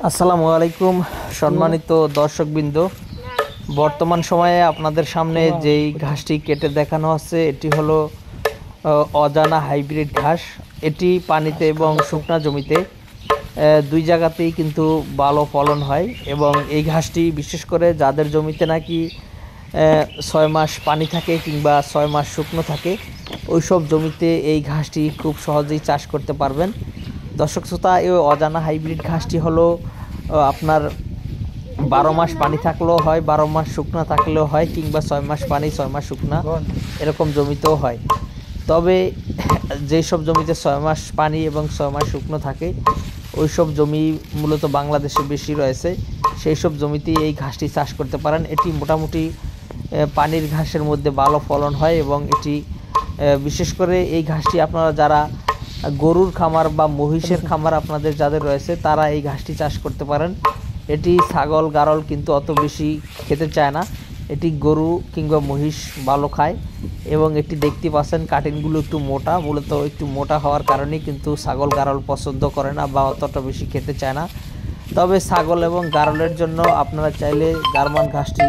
আসসালামু আলাইকুম সম্মানিত দর্শকবৃন্দ। বর্তমান সময়ে আপনাদের সামনে যেই ঘাসটি কেটে দেখানো হচ্ছে এটি হলো অজানা হাইব্রিড ঘাস। এটি পানিতে এবং শুকনা জমিতে দুই জায়গাতেই কিন্তু ভালো ফলন হয় এবং এই ঘাসটি বিশেষ করে যাদের জমিতে নাকি 6 মাস পানি থাকে কিংবা 6 মাস শুকনো থাকে ওই সব জমিতে এই ঘাসটি খুব সহজেই চাষ করতে পারবেন। দর্শক শ্রোতা, এই অজানা হাইব্রিড ঘাসটি হলো আপনার 12 মাস পানি থাকলেও হয়, 12 মাস শুকনো থাকলেও হয়, কিংবা 6 মাস পানি 6 মাস শুকনা এরকম জমিতেও হয়। তবে যেই সব জমিতে 6 মাস পানি এবং 6 মাস শুকনো থাকে ওই সব জমি মূলত বাংলাদেশে বেশি রয়েছে, সেই সব জমিতেই এই ঘাসটি চাষ করতে পারেন। এটি মোটামুটি পানির ঘাসের মধ্যে ভালো ফলন হয় এবং এটি বিশেষ করে এই ঘাসটি আপনারা যারা গরুর খামার বা মহিষের খামার আপনাদের যাদের রয়েছে তারা এই ঘাসটি চাষ করতে পারেন। এটি ছাগল গারল কিন্তু অত বেশি খেতে চায় না, এটি গরু কিংবা মহিষ ভালো খায় এবং এটি দেখতে পাচ্ছেন কাটিংগুলো একটু মোটা, মূলত একটু মোটা হওয়ার কারণেই কিন্তু ছাগল গারল পছন্দ করে না বা অতটা বেশি খেতে চায় না। তবে ছাগল এবং গারলের জন্য আপনারা চাইলে জার্মান ঘাসটি